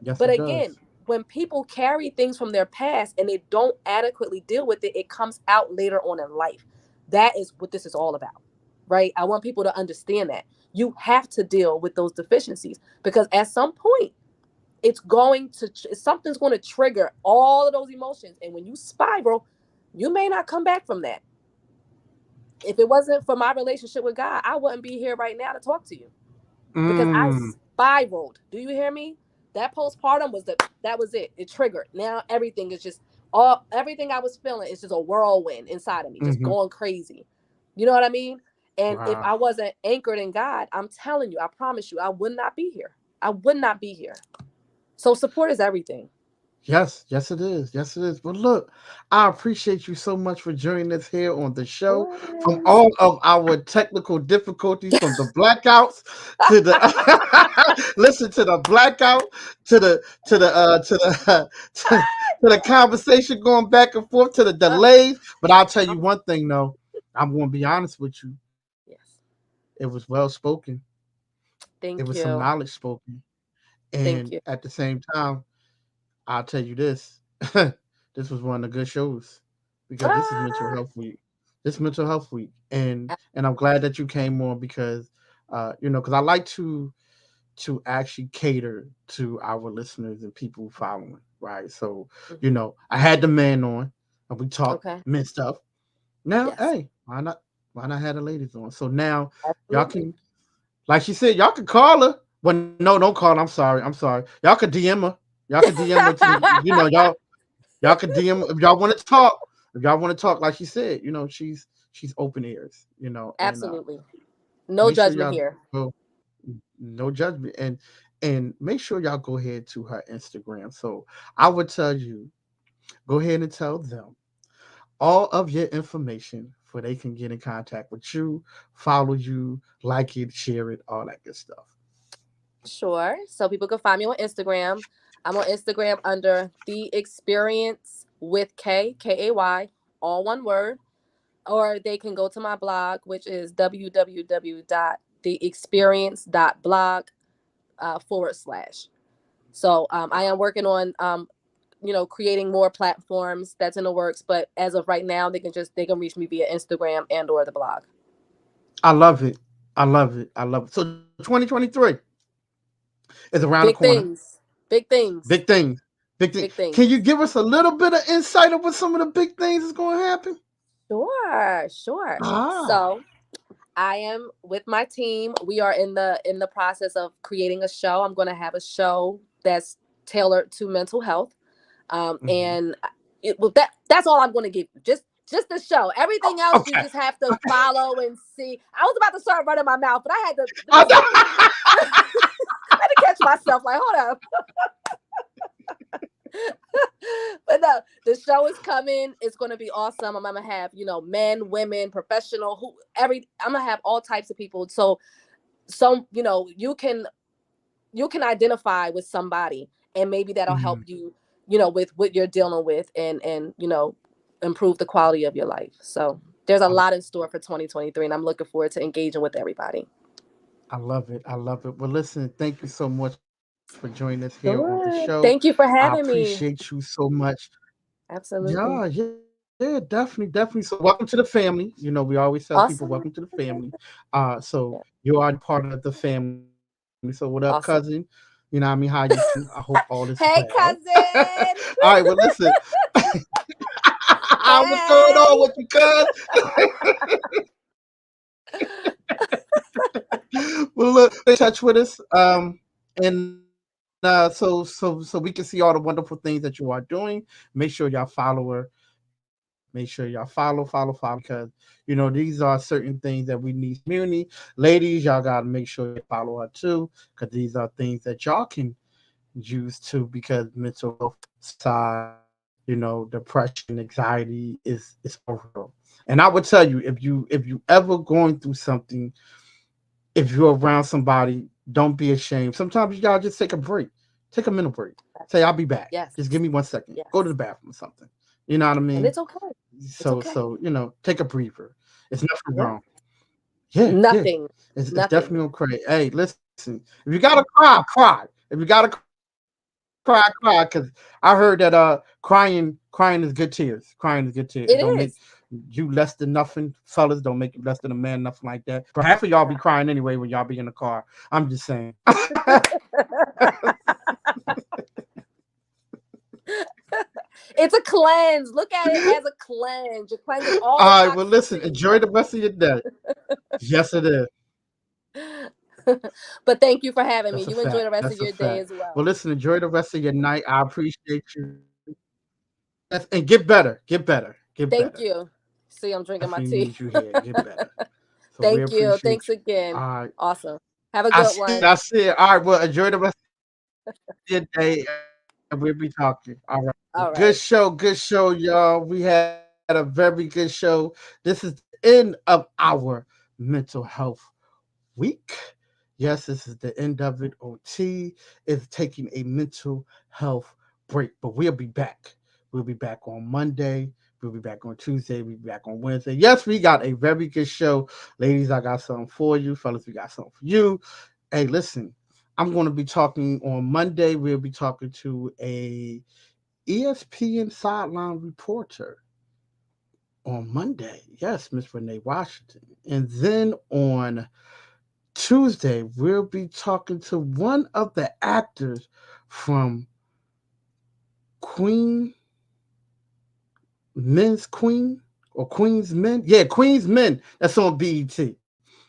Yes, But it again, does. when people carry things from their past and they don't adequately deal with it, it comes out later on in life. That is what this is all about, right? I want people to understand that. You have to deal with those deficiencies because at some point, something's going to trigger all of those emotions, and when you spiral, you may not come back from that. If it wasn't for my relationship with God, I wouldn't be here right now to talk to you, because I Mm. spiraled. Do you hear me? That postpartum that was it. It triggered. Now everything is just all everything I was feeling is just a whirlwind inside of me, just Hmm. going crazy. You know what I mean? And if Wow. I wasn't anchored in God, I'm telling you, I promise you, I would not be here. I would not be here. So support is everything. Yes, yes, it is. Yes, it is. But look, I appreciate you so much for joining us here on the show. From Yes. all of our technical difficulties, from the blackouts to the listen to the blackout to the conversation going back and forth to the Uh, delays. But I'll tell you I'm, one thing though, I'm going to be honest with you. yes. It was well spoken. It Thank was some you. knowledge spoken, Thank and you. at the same time, I'll tell you this. This was one of the good shows because this is mental Ah, health week. this mental health week, and I'm glad that you came on because, because I like to actually cater to our listeners and people following, right? So, Mhm. I had the man on and we talked Okay. men stuff. Now, Yes. hey, why not have the ladies on? So now y'all Absolutely. can, like she said, y'all can call her. Well, no, don't call her. I'm sorry. I'm sorry. Y'all could DM her. Y'all could DM her to, y'all could DM if y'all want to talk. If y'all want to talk, like she said, she's open ears, and Absolutely. No make sure judgment y'all here. go, no judgment, and make sure y'all go ahead to her Instagram. So I would tell you, go ahead and tell them all of your information for they can get in contact with you, follow you, like it, share it, all that good stuff. Sure. So people can find me on Instagram. I'm on Instagram under the experience with Kay, all one word. Or they can go to my blog, which is www.theexperience.blog /. So I am working on creating more platforms that's in the works. But as of right now, they can reach me via Instagram and or the blog. I love it. I love it. I love it. So 2023 is around the Big corner. things. Big Big things. things. Big things. Big Can you things. give us a little bit of insight of what some of the big things is going to happen? Sure, sure. Ah, So I am with my team. We are in the process of creating a show. I'm going to have a show that's tailored to mental health. mhm. And that's all I'm going to give you. Just the show. Everything else you Okay. just have to follow and see. I was about to start running my mouth, but I had to Oh, listen. I had to catch myself. Like, hold up. But no, the show is coming. It's going to be awesome. I'm gonna have men, women, professional, who every. I'm gonna have all types of people. So some you can identify with somebody, and maybe that'll help mhm. you with what you're dealing with, and improve the quality of your life. So there's a I, lot in store for 2023, and I'm looking forward to engaging with everybody. I love it. I love it. Well, listen, thank you so much for joining us here on the show. Sure. I Thank you for having appreciate me. you so much. Yeah, Absolutely. yeah, definitely, definitely. So, welcome to the family. We always tell people, welcome to the Awesome. family. So Yeah. you are part of the family. So, what up, cousin? Awesome. You know what I mean? How you doing? I hope all is well. Hey, All cousin. right, well, listen. What's going on with you, Hey. cuz? Well, look, stay in touch with us. And so we can see all the wonderful things that you are doing. Make sure y'all follow her. Make sure y'all follow because these are certain things that we need community. Ladies, y'all gotta make sure you follow her too, because these are things that y'all can use too. Because mental health, suicide, depression, anxiety is all real. And I would tell you, if you ever going through something, if you're around somebody, don't be ashamed. Sometimes you gotta just take a break, take a mental break. Say, I'll be back. Yes. Just give me 1 second. Go to Yes. the bathroom or something. You know what I And mean? it's okay. It's So okay. so take a breather. It's nothing Yeah. wrong. Yeah, yeah. Nothing. It's Nothing. definitely okay. Hey, listen. If you gotta cry, cry. If you gotta cry, cry. Because I heard that crying is good tears. Crying is good tears. It don't make It is. you less than nothing. Fellas, don't make you less than a man, nothing like that. But half of y'all be crying anyway when y'all be in the car. I'm just saying. It's a cleanse. Look at it as a cleanse. You're cleansing all the All right, well, listen, toxicity. enjoy the rest of your day. Yes, it is. But thank you for having me. That's a You enjoy fact. the rest of That's a your day fact. as Well, well. listen, enjoy the rest of your night. I appreciate you. Yes, and get better. Get better. Get Thank better. you. See, I'm drinking my Definitely tea. need you here. Get better. So we Thank you. appreciate Thanks you. again. All right. Awesome. Have a I good see it. one. I see it. All right. Well, enjoy the rest of your day, and we'll be talking. All right. Well, All right. good show, y'all. We had a very good show. This is the end of our mental health week. Yes, this is the end of it. OT is taking a mental health break, but we'll be back. We'll be back on Monday. We'll be back on Tuesday. We'll be back on Wednesday. Yes, we got a very good show. Ladies, I got something for you. Fellas, we got something for you. Hey, listen, I'm going to be talking on Monday. We'll be talking to a ESPN sideline reporter. on Monday. Yes, Miss Renee Washington. And then on Tuesday, we'll be talking to one of the actors from Queen Men's Queen or Queen's Men. Yeah, Queen's Men. That's on BET.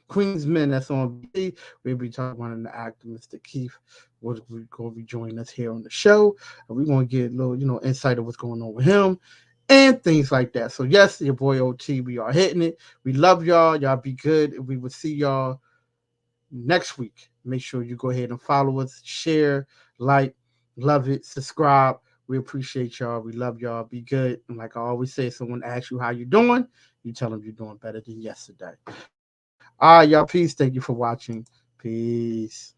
Queen's Men. That's on BET. We'll be talking to one of the actors, Mr. Keith. Will going to be joining us here on the show, and we're going to get a little, insight of what's going on with him and things like that. So yes, your boy OT, we are hitting it. We love y'all. Y'all be good. We will see y'all next week. Make sure you go ahead and follow us, share, like, love it, subscribe. We appreciate y'all. We love y'all. Be good. And like I always say, if someone asks you how you doing, you tell them you're doing better than yesterday. All right, y'all. Peace. Thank you for watching. Peace.